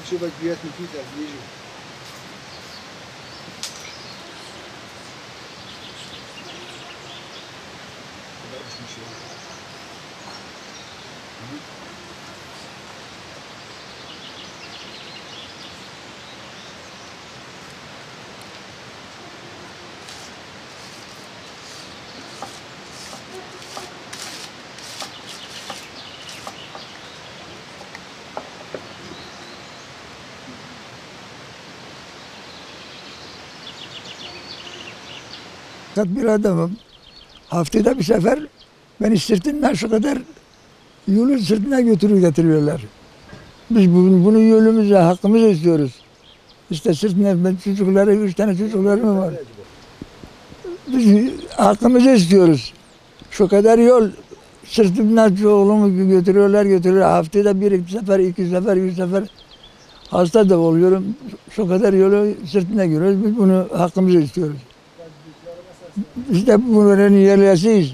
شوفك بيات مفيدة بيجي Bir adamım. Haftada bir sefer beni sırtından şu kadar yolu sırtına getiriyorlar. Biz bunu yolumuza, hakkımızı istiyoruz. İşte sırtına çocukları, 3 tane çocuklarım var. Biz hakkımızı istiyoruz. Şu kadar yol sırtımdan oğlumu götürüyorlar. Haftada bir sefer, 2 sefer, 3 sefer hasta da oluyorum. Şu kadar yolu sırtına giriyoruz. Biz bunu hakkımızı istiyoruz. Biz de bunların yerlisiyiz.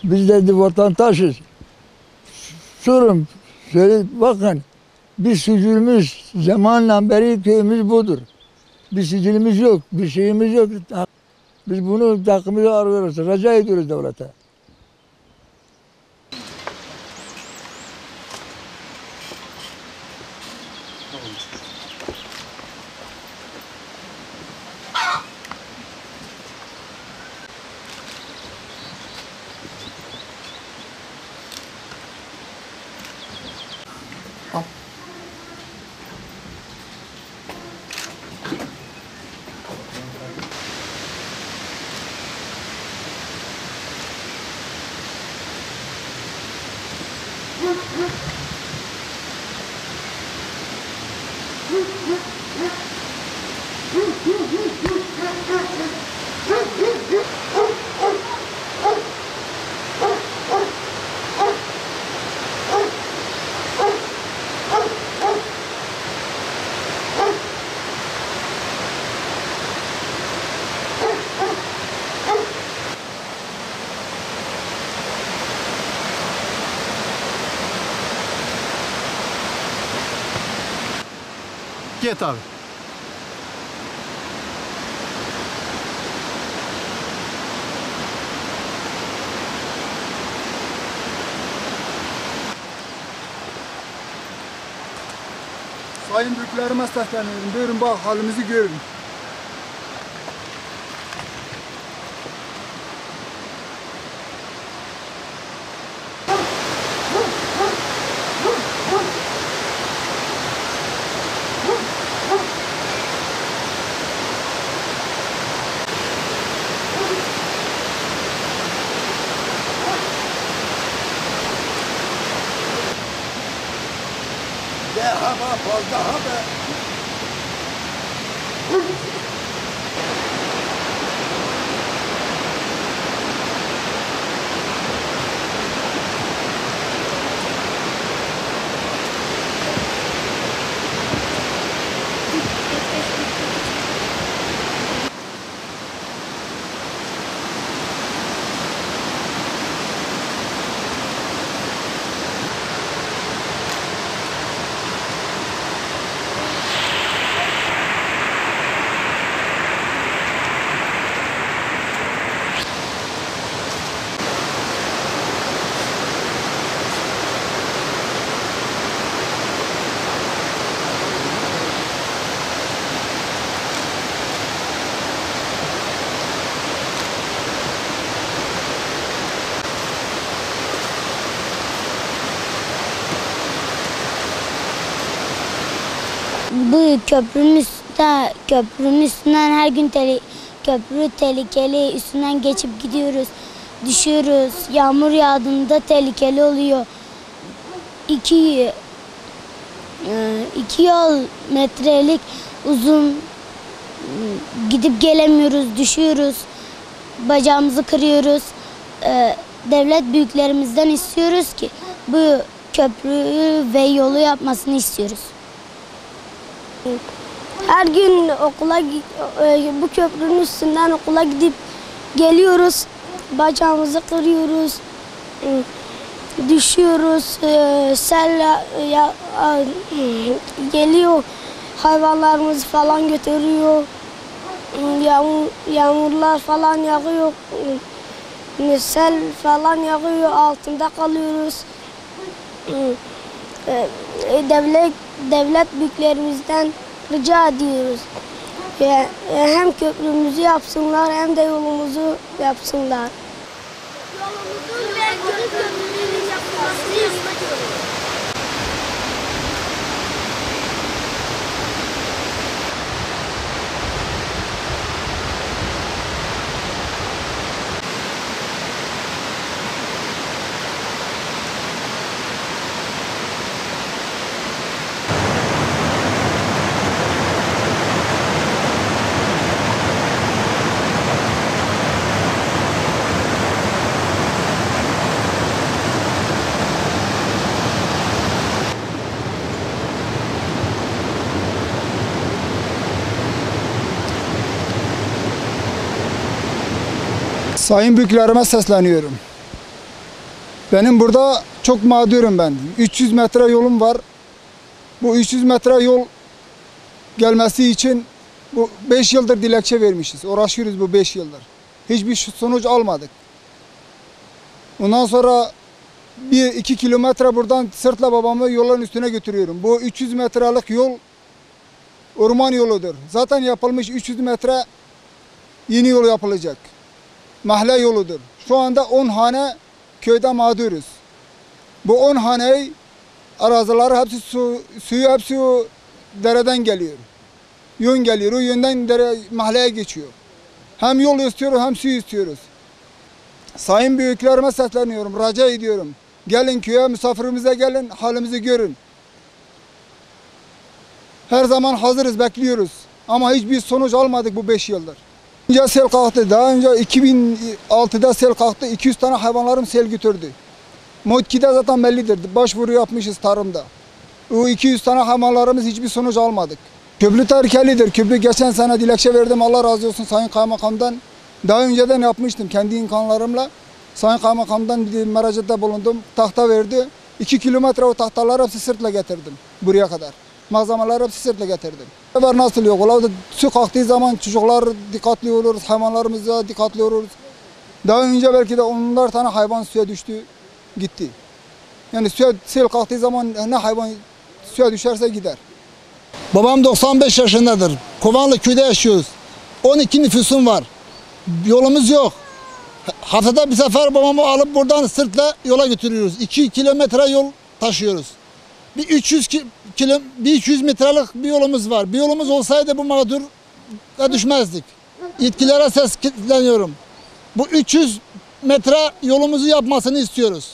Biz de vatandaşız. Sorun, söyle bakın. Biz sicilimiz, zamanla beri köyümüz budur. Bir sicilimiz yok, bir şeyimiz yok. Biz bunu hakkımızı arıyoruz, rica ediyoruz devlete. Git abi. Sayın büyüklerime sesleniyorum. Buyurun bak halimizi görün. Daha fazla haber. Bu köprünün üstünden her gün köprü tehlikeli, üstünden geçip gidiyoruz, düşüyoruz. Yağmur yağdığında tehlikeli oluyor. İki yol metrelik uzun Gidip gelemiyoruz, düşüyoruz. Bacağımızı kırıyoruz. Devlet büyüklerimizden istiyoruz ki bu köprüyü ve yolu yapmasını istiyoruz. Her gün bu köprünün üstünden okula gidip geliyoruz. Bacağımızı kırıyoruz. Düşüyoruz. Sel geliyor. Hayvanlarımızı falan götürüyor. Yağmurlar falan yağıyor. Sel falan yağıyor. Altında kalıyoruz. Devlet büyüklerimizden rica ediyoruz. Hem köprümüzü yapsınlar hem de yolumuzu yapsınlar. Yolumuzun ve köprümüzün yapılmasını istiyoruz. Sayın büyüklerime sesleniyorum. Benim burada çok mağdurum ben. 300 metre yolum var. Bu 300 metre yol gelmesi için bu 5 yıldır dilekçe vermişiz. Uğraşıyoruz bu 5 yıldır. Hiçbir sonuç almadık. Ondan sonra 1-2 kilometre buradan sırtla babamı yolların üstüne götürüyorum. Bu 300 metrelik yol orman yoludur. Zaten yapılmış 300 metre yeni yol yapılacak. Mahalle yoludur. Şu anda 10 hane köyde mağduruz. Bu 10 haneyi arazileri hepsi suyu hepsi o dereden geliyor. Yön geliyor. O yönden mahalleye geçiyor. Hem yol istiyoruz hem su istiyoruz. Sayın büyüklerime sesleniyorum. Rica ediyorum. Gelin köye misafirimize gelin. Halimizi görün. Her zaman hazırız, bekliyoruz. Ama hiçbir sonuç almadık bu 5 yıldır. Önce sel kalktı. Daha önce 2006'da sel kalktı. 200 tane hayvanlarım sel götürdü. Motki'de zaten bellidir. Başvuru yapmışız tarımda. O 200 tane hayvanlarımız hiçbir sonuç almadık. Köprü tehlikelidir. Köprü geçen sene dilekçe verdim. Allah razı olsun Sayın Kaymakam'dan. Daha önceden yapmıştım kendi imkanlarımla. Sayın Kaymakam'dan bir müracaata bulundum. Tahta verdi. 2 kilometre o tahtaları hepsi sırtla getirdim buraya kadar. Malzemeleri hepsi sırtla getirdim. Nasıl yok? Ola su kalktığı zaman çocuklar dikkatli oluruz, hayvanlarımıza dikkatli oluruz. Daha önce belki de 10'lar tane hayvan suya düştü, gitti. Yani suya sel kalktığı zaman ne hayvan suya düşerse gider. Babam 95 yaşındadır. Kovanlı köyde yaşıyoruz. 12 nüfusum var. Yolumuz yok. Haftada bir sefer babamı alıp buradan sırtla yola götürüyoruz. 2 kilometre yol taşıyoruz. Bir 300 metrelik bir yolumuz var. Bir yolumuz olsaydı bu mağdura düşmezdik. Yetkililere sesleniyorum. Bu 300 metre yolumuzu yapmasını istiyoruz.